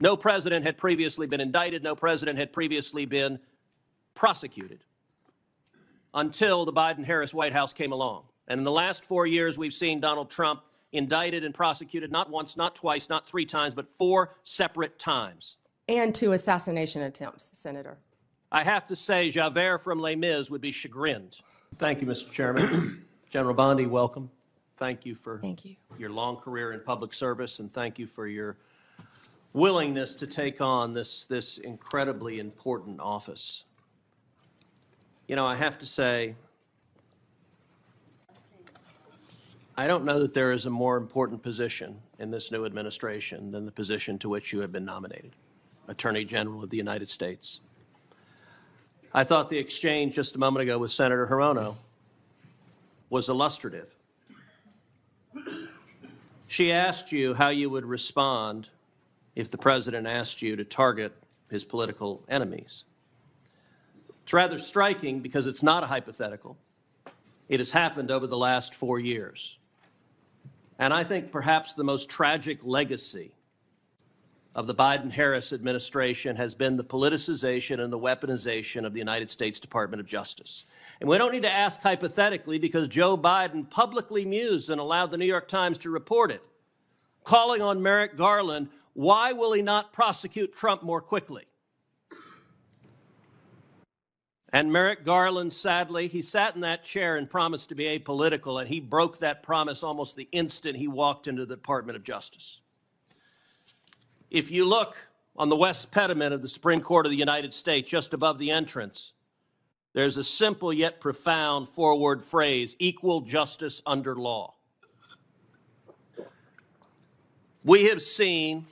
No president had previously been indicted. No president had previously been prosecuted until the Biden-Harris White House came along. And in the last 4 years, we've seen Donald Trump indicted and prosecuted not once, not twice, not 3 times, but 4 separate times. And 2 assassination attempts, Senator. I have to say, Javert from Les Mis would be chagrined. Thank you, Mr. Chairman. General Bondi, welcome. Thank you for your long career in public service, and thank you for your willingness to take on this incredibly important office. You know, I have to say, I don't know that there is a more important position in this new administration than the position to which you have been nominated, Attorney General of the United States. I thought the exchange just a moment ago with Senator Hirono was illustrative. She asked you how you would respond if the president asked you to target his political enemies. It's rather striking because it's not a hypothetical. It has happened over the last 4 years. And I think perhaps the most tragic legacy of the Biden-Harris administration has been the politicization and the weaponization of the United States Department of Justice. And we don't need to ask hypothetically because Joe Biden publicly mused and allowed the New York Times to report it, calling on Merrick Garland, why will he not prosecute Trump more quickly? And Merrick Garland, sadly, he sat in that chair and promised to be apolitical, and he broke that promise almost the instant he walked into the Department of Justice. If you look on the west pediment of the Supreme Court of the United States, just above the entrance, there's a simple yet profound 4-word phrase, equal justice under law. We have seen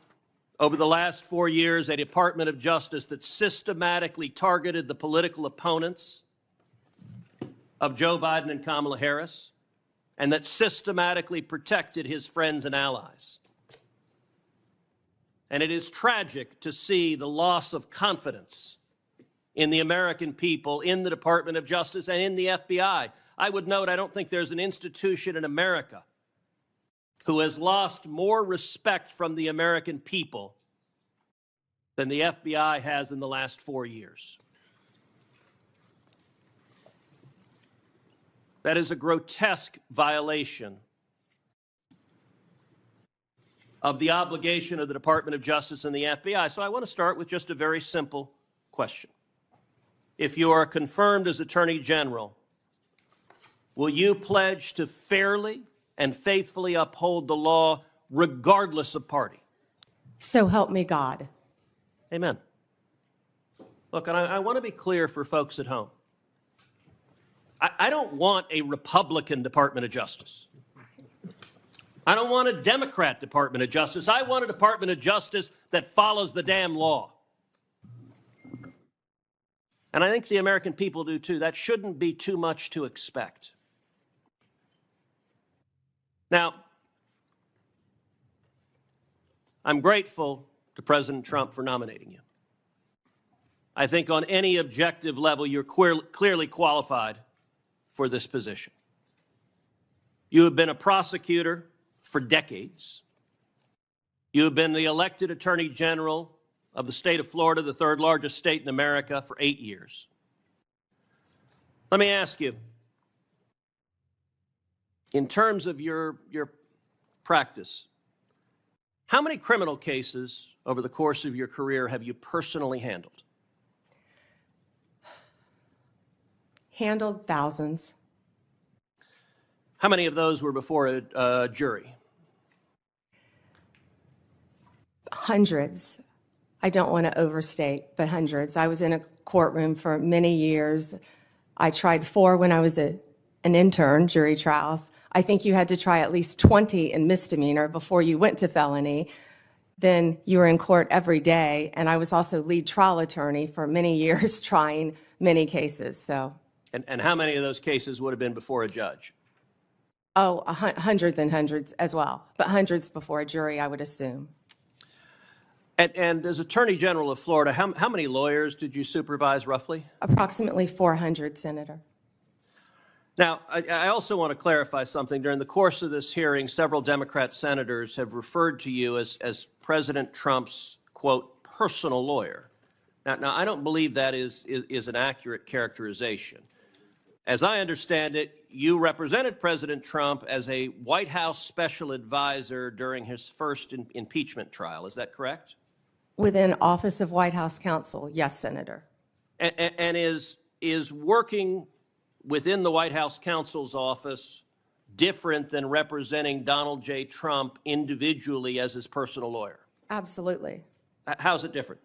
over the last 4 years a Department of Justice that systematically targeted the political opponents of Joe Biden and Kamala Harris, and that systematically protected his friends and allies. And it is tragic to see the loss of confidence in the American people, in the Department of Justice, and in the FBI. I would note, I don't think there's an institution in America who has lost more respect from the American people than the FBI has in the last 4 years. That is a grotesque violation of the obligation of the Department of Justice and the FBI. So I want to start with just a very simple question. If you are confirmed as Attorney General, will you pledge to fairly and faithfully uphold the law regardless of party? So help me God. Amen. Look, and I want to be clear for folks at home. I don't want a Republican Department of Justice. I don't want a Democrat Department of Justice. I want a Department of Justice that follows the damn law. And I think the American people do too. That shouldn't be too much to expect. Now, I'm grateful to President Trump for nominating you. I think on any objective level, you're clearly qualified for this position. You have been a prosecutor for decades. You have been the elected Attorney General of the state of Florida, the 3rd largest state in America, for 8 years. Let me ask you, in terms of your practice, how many criminal cases over the course of your career have you personally handled? Handled thousands. How many of those were before a jury? Hundreds. I don't want to overstate, but hundreds. I was in a courtroom for many years. I tried 4 when I was an intern, jury trials. I think you had to try at least 20 in misdemeanor before you went to felony. Then you were in court every day, and I was also lead trial attorney for many years trying many cases. So. And how many of those cases would have been before a judge? Oh, hundreds and hundreds as well, but hundreds before a jury, I would assume. And as Attorney General of Florida, how many lawyers did you supervise roughly? Approximately 400, Senator. Now, I also want to clarify something. During the course of this hearing, several Democrat senators have referred to you as President Trump's quote, personal lawyer. Now I don't believe that is an accurate characterization. As I understand it, you represented President Trump as a White House special advisor during his first impeachment trial. Is that correct? Within Office of White House Counsel, yes, Senator. And is working within the White House counsel's office different than representing Donald J. Trump individually as his personal lawyer? Absolutely. How's it different?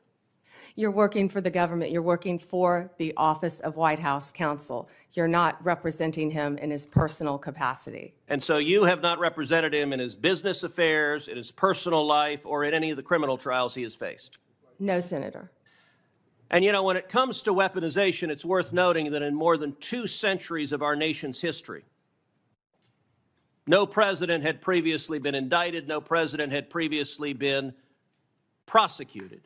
You're working for the government. You're working for the Office of White House Counsel. You're not representing him in his personal capacity. And so you have not represented him in his business affairs, in his personal life, or in any of the criminal trials he has faced? No, Senator. And, you know, when it comes to weaponization, it's worth noting that in more than 2 centuries of our nation's history, no president had previously been indicted, no president had previously been prosecuted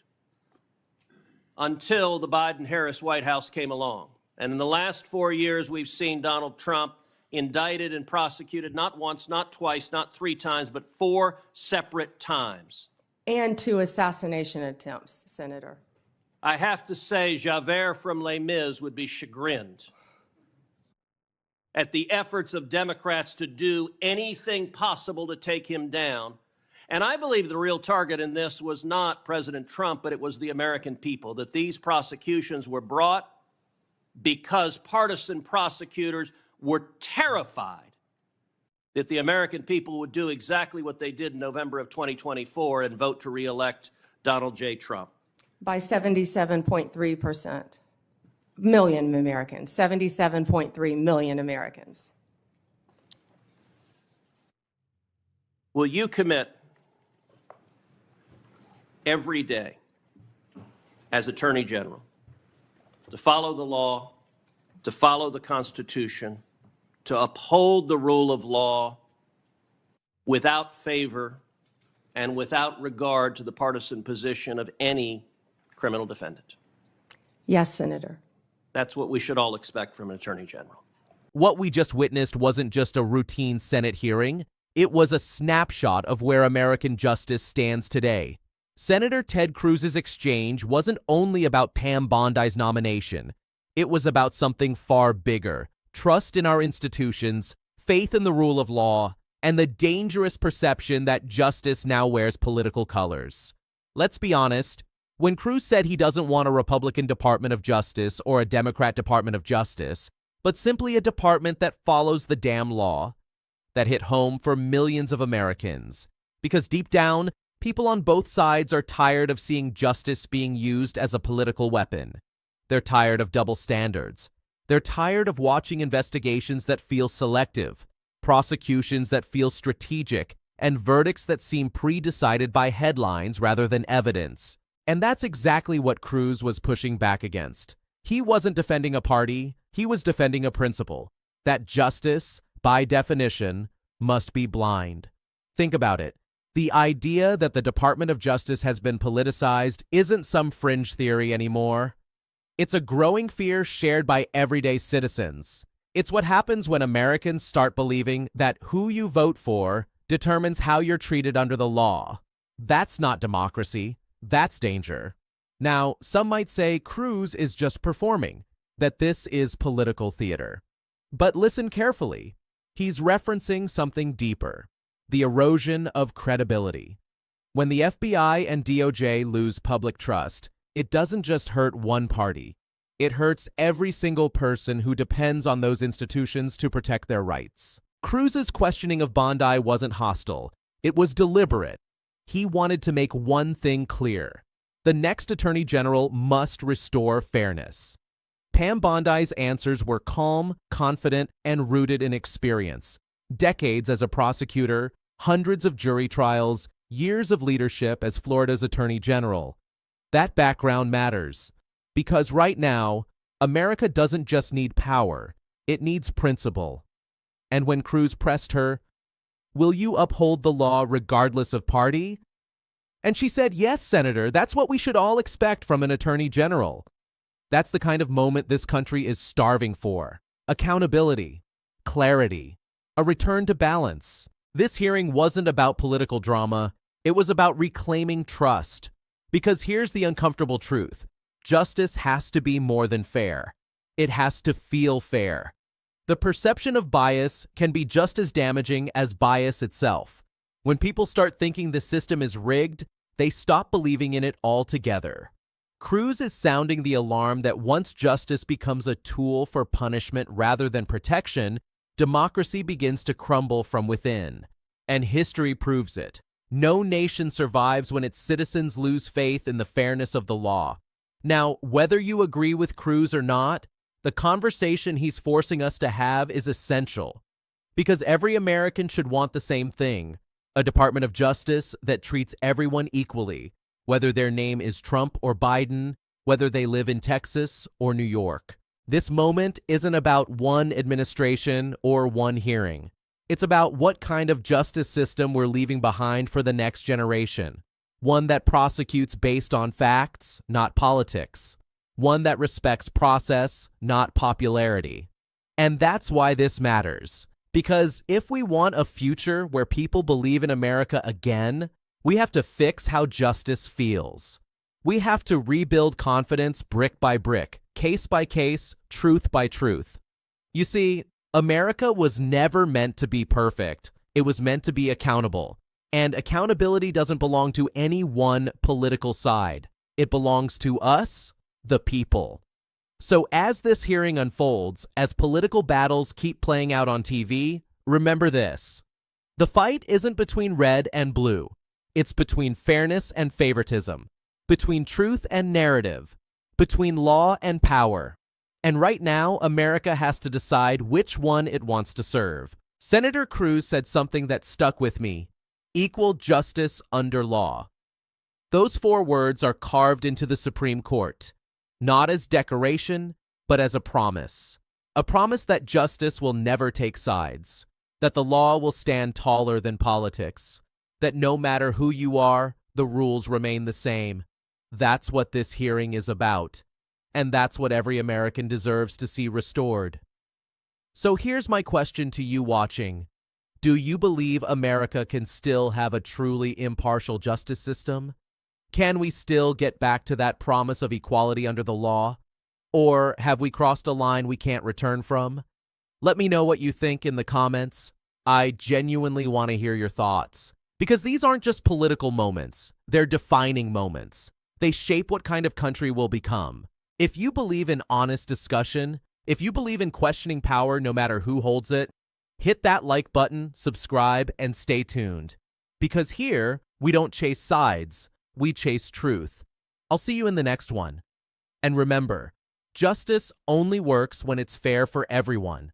until the Biden-Harris White House came along. And in the last 4 years, we've seen Donald Trump indicted and prosecuted not once, not twice, not 3 times, but 4 separate times. And 2 assassination attempts, Senator. I have to say, Javert from Les Mis would be chagrined at the efforts of Democrats to do anything possible to take him down. And I believe the real target in this was not President Trump, but it was the American people, that these prosecutions were brought because partisan prosecutors were terrified that the American people would do exactly what they did in November of 2024 and vote to reelect Donald J. Trump. By 77.3%. Million Americans, 77.3 million Americans. Will you commit every day as Attorney General to follow the law, to follow the Constitution, to uphold the rule of law without favor and without regard to the partisan position of any criminal defendant? Yes, Senator. That's what we should all expect from an Attorney General. What we just witnessed wasn't just a routine Senate hearing. It was a snapshot of where American justice stands today. Senator Ted Cruz's exchange wasn't only about Pam Bondi's nomination. It was about something far bigger: trust in our institutions, faith in the rule of law, and the dangerous perception that justice now wears political colors. Let's be honest. When Cruz said he doesn't want a Republican Department of Justice or a Democrat Department of Justice, but simply a department that follows the damn law, that hit home for millions of Americans. Because deep down, people on both sides are tired of seeing justice being used as a political weapon. They're tired of double standards. They're tired of watching investigations that feel selective, prosecutions that feel strategic, and verdicts that seem pre-decided by headlines rather than evidence. And that's exactly what Cruz was pushing back against. He wasn't defending a party, he was defending a principle: that justice, by definition, must be blind. Think about it. The idea that the Department of Justice has been politicized isn't some fringe theory anymore. It's a growing fear shared by everyday citizens. It's what happens when Americans start believing that who you vote for determines how you're treated under the law. That's not democracy. That's danger. Now, some might say Cruz is just performing, that this is political theater. But listen carefully. He's referencing something deeper: the erosion of credibility. When the FBI and DOJ lose public trust, it doesn't just hurt one party. It hurts every single person who depends on those institutions to protect their rights. Cruz's questioning of Bondi wasn't hostile. It was deliberate. He wanted to make one thing clear: the next Attorney General must restore fairness. Pam Bondi's answers were calm, confident, and rooted in experience. Decades as a prosecutor, hundreds of jury trials, years of leadership as Florida's Attorney General. That background matters, because right now, America doesn't just need power, it needs principle. And when Cruz pressed her, "Will you uphold the law regardless of party?" And she said, "Yes, Senator, that's what we should all expect from an Attorney General." That's the kind of moment this country is starving for: accountability, clarity, a return to balance. This hearing wasn't about political drama. It was about reclaiming trust. Because here's the uncomfortable truth. Justice has to be more than fair. It has to feel fair. The perception of bias can be just as damaging as bias itself. When people start thinking the system is rigged, they stop believing in it altogether. Cruz is sounding the alarm that once justice becomes a tool for punishment rather than protection, democracy begins to crumble from within. And history proves it. No nation survives when its citizens lose faith in the fairness of the law. Now, whether you agree with Cruz or not, the conversation he's forcing us to have is essential. Because every American should want the same thing, a Department of Justice that treats everyone equally, whether their name is Trump or Biden, whether they live in Texas or New York. This moment isn't about one administration or one hearing. It's about what kind of justice system we're leaving behind for the next generation. One that prosecutes based on facts, not politics. One that respects process, not popularity. And that's why this matters. Because if we want a future where people believe in America again, we have to fix how justice feels. We have to rebuild confidence brick by brick, case by case, truth by truth. You see, America was never meant to be perfect. It was meant to be accountable. And accountability doesn't belong to any one political side. It belongs to us, the people. So as this hearing unfolds, as political battles keep playing out on TV, remember this. The fight isn't between red and blue. It's between fairness and favoritism, between truth and narrative, between law and power. And right now, America has to decide which one it wants to serve. Senator Cruz said something that stuck with me: equal justice under law. Those 4 words are carved into the Supreme Court, not as decoration, but as a promise. A promise that justice will never take sides, that the law will stand taller than politics, that no matter who you are, the rules remain the same. That's what this hearing is about. And that's what every American deserves to see restored. So here's my question to you watching. Do you believe America can still have a truly impartial justice system? Can we still get back to that promise of equality under the law? Or have we crossed a line we can't return from? Let me know what you think in the comments. I genuinely want to hear your thoughts. Because these aren't just political moments. They're defining moments. They shape what kind of country we'll become. If you believe in honest discussion, if you believe in questioning power no matter who holds it, hit that like button, subscribe, and stay tuned. Because here, we don't chase sides, we chase truth. I'll see you in the next one. And remember, justice only works when it's fair for everyone.